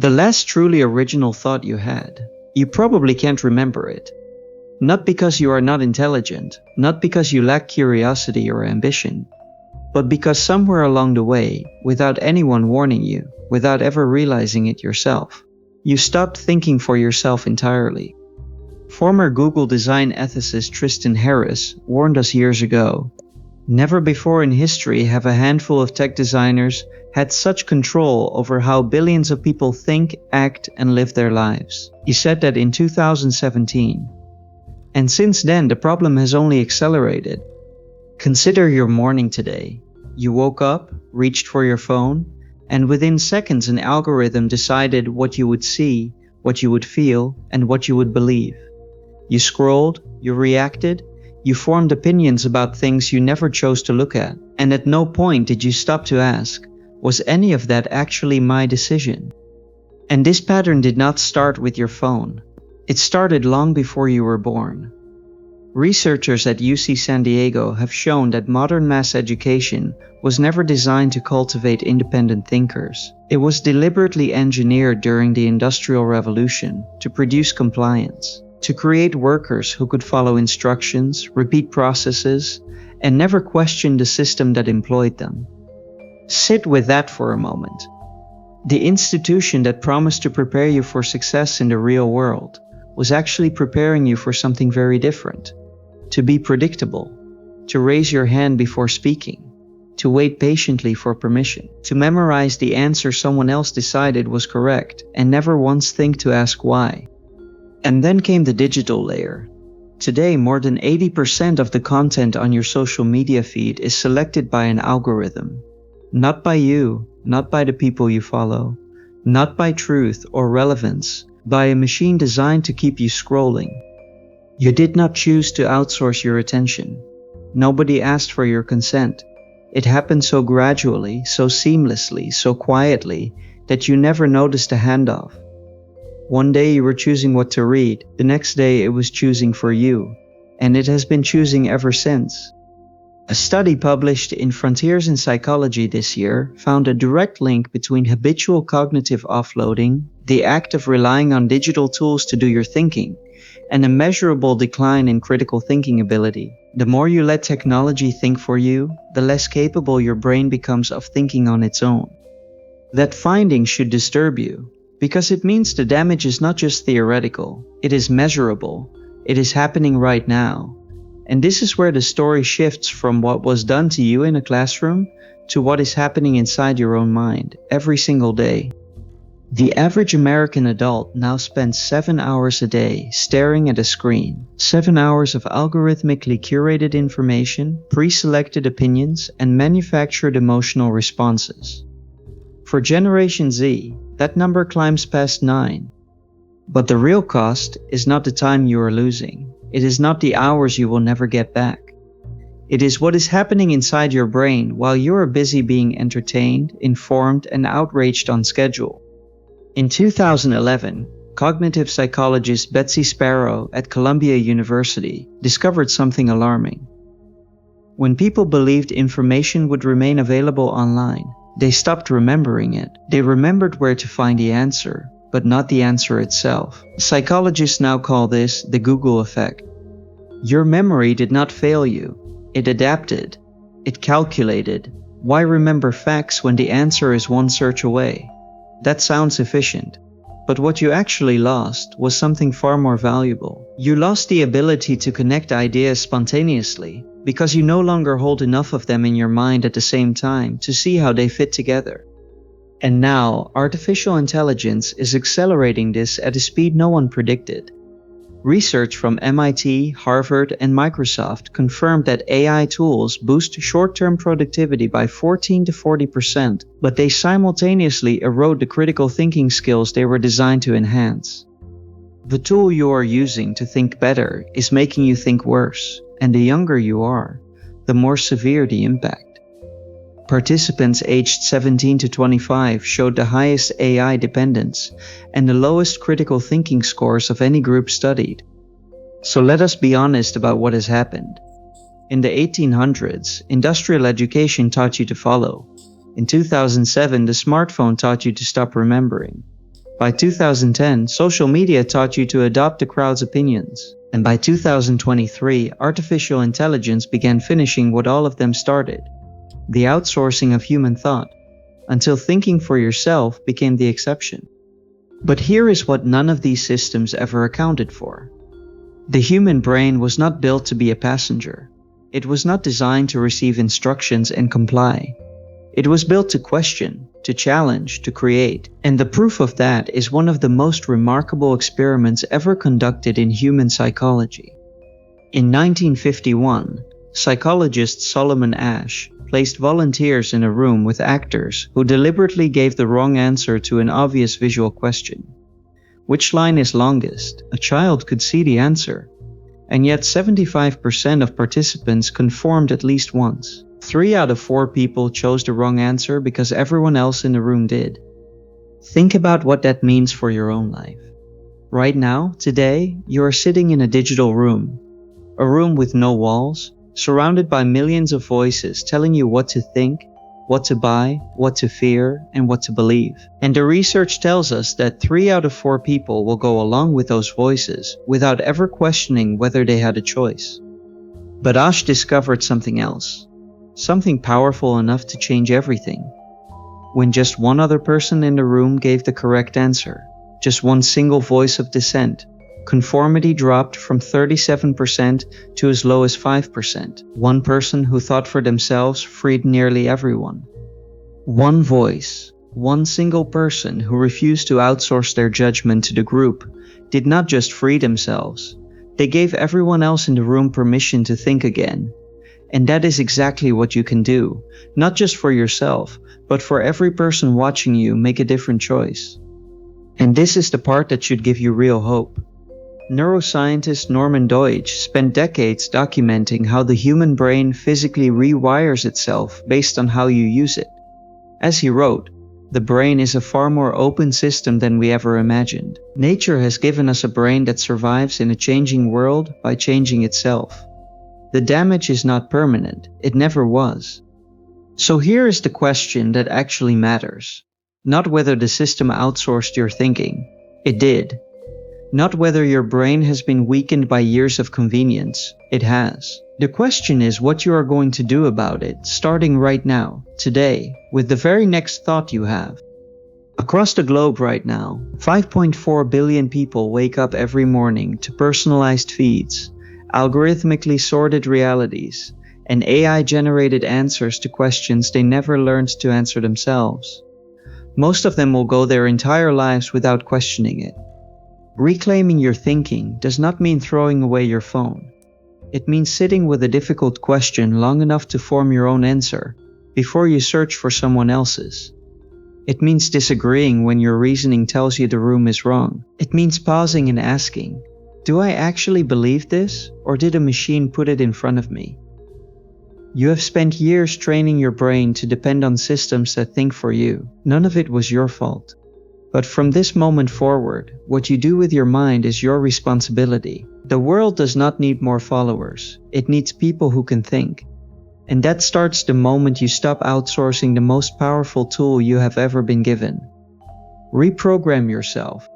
The last truly original thought you had. You probably can't remember it. Not because you are not intelligent, not because you lack curiosity or ambition, but because somewhere along the way, without anyone warning you, without ever realizing it yourself, you stopped thinking for yourself entirely. Former Google design ethicist Tristan Harris warned us years ago, "Never before in history have a handful of tech designers had such control over how billions of people think, act, and live their lives." He said that in 2017. And since then, the problem has only accelerated. Consider your morning today. You woke up, reached for your phone, and within seconds an algorithm decided what you would see, what you would feel, and what you would believe. You scrolled, you reacted, you formed opinions about things you never chose to look at, and at no point did you stop to ask, was any of that actually my decision? And this pattern did not start with your phone. It started long before you were born. Researchers at UC San Diego have shown that modern mass education was never designed to cultivate independent thinkers. It was deliberately engineered during the Industrial Revolution to produce compliance, to create workers who could follow instructions, repeat processes, and never question the system that employed them. Sit with that for a moment. The institution that promised to prepare you for success in the real world was actually preparing you for something very different. To be predictable, to raise your hand before speaking, to wait patiently for permission, to memorize the answer someone else decided was correct and never once think to ask why. And then came the digital layer. Today, more than 80% of the content on your social media feed is selected by an algorithm. Not by you, not by the people you follow, not by truth or relevance, by a machine designed to keep you scrolling. You did not choose to outsource your attention. Nobody asked for your consent. It happened so gradually, so seamlessly, so quietly, that you never noticed a handoff. One day you were choosing what to read, the next day it was choosing for you, and it has been choosing ever since. A study published in Frontiers in Psychology this year found a direct link between habitual cognitive offloading, the act of relying on digital tools to do your thinking, and a measurable decline in critical thinking ability. The more you let technology think for you, the less capable your brain becomes of thinking on its own. That finding should disturb you, because it means the damage is not just theoretical, it is measurable, it is happening right now. And this is where the story shifts from what was done to you in a classroom to what is happening inside your own mind every single day. The average American adult now spends 7 hours a day staring at a screen, 7 hours of algorithmically curated information, pre-selected opinions, and manufactured emotional responses. For Generation Z, that number climbs past 9. But the real cost is not the time you are losing. It is not the hours you will never get back. It is what is happening inside your brain while you are busy being entertained, informed, and outraged on schedule. In 2011, cognitive psychologist Betsy Sparrow at Columbia University discovered something alarming. When people believed information would remain available online, they stopped remembering it. They remembered where to find the answer, but not the answer itself. Psychologists now call this the Google effect. Your memory did not fail you. It adapted. It calculated. Why remember facts when the answer is one search away? That sounds efficient. But what you actually lost was something far more valuable. You lost the ability to connect ideas spontaneously because you no longer hold enough of them in your mind at the same time to see how they fit together. And now, artificial intelligence is accelerating this at a speed no one predicted. Research from MIT, Harvard, and Microsoft confirmed that AI tools boost short-term productivity by 14 to 40%, but they simultaneously erode the critical thinking skills they were designed to enhance. The tool you are using to think better is making you think worse, and the younger you are, the more severe the impact. Participants aged 17 to 25 showed the highest AI dependence and the lowest critical thinking scores of any group studied. So let us be honest about what has happened. In the 1800s, industrial education taught you to follow. In 2007, the smartphone taught you to stop remembering. By 2010, social media taught you to adopt the crowd's opinions. And by 2023, artificial intelligence began finishing what all of them started: the outsourcing of human thought, until thinking for yourself became the exception. But here is what none of these systems ever accounted for. The human brain was not built to be a passenger. It was not designed to receive instructions and comply. It was built to question, to challenge, to create. And the proof of that is one of the most remarkable experiments ever conducted in human psychology. In 1951, psychologist Solomon Asch placed volunteers in a room with actors who deliberately gave the wrong answer to an obvious visual question. Which line is longest? A child could see the answer. And yet 75% of participants conformed at least once. 3 out of 4 people chose the wrong answer because everyone else in the room did. Think about what that means for your own life. Right now, today, you are sitting in a digital room. A room with no walls, surrounded by millions of voices telling you what to think, what to buy, what to fear, and what to believe. And the research tells us that 3 out of 4 people will go along with those voices without ever questioning whether they had a choice. But Asch discovered something else. Something powerful enough to change everything. When just one other person in the room gave the correct answer, just one single voice of dissent, conformity dropped from 37% to as low as 5%. One person who thought for themselves freed nearly everyone. One voice, one single person who refused to outsource their judgment to the group, did not just free themselves, they gave everyone else in the room permission to think again. And that is exactly what you can do, not just for yourself, but for every person watching you make a different choice. And this is the part that should give you real hope. Neuroscientist Norman Doidge spent decades documenting how the human brain physically rewires itself based on how you use it. As he wrote, the brain is a far more open system than we ever imagined. Nature has given us a brain that survives in a changing world by changing itself. The damage is not permanent, it never was. So here is the question that actually matters. Not whether the system outsourced your thinking. It did. Not whether your brain has been weakened by years of convenience. It has. The question is what you are going to do about it, starting right now, today, with the very next thought you have. Across the globe right now, 5.4 billion people wake up every morning to personalized feeds, algorithmically sorted realities, and AI-generated answers to questions they never learned to answer themselves. Most of them will go their entire lives without questioning it. Reclaiming your thinking does not mean throwing away your phone. It means sitting with a difficult question long enough to form your own answer, before you search for someone else's. It means disagreeing when your reasoning tells you the room is wrong. It means pausing and asking, do I actually believe this, or did a machine put it in front of me? You have spent years training your brain to depend on systems that think for you. None of it was your fault. But from this moment forward, what you do with your mind is your responsibility. The world does not need more followers. It needs people who can think. And that starts the moment you stop outsourcing the most powerful tool you have ever been given. Reprogram yourself.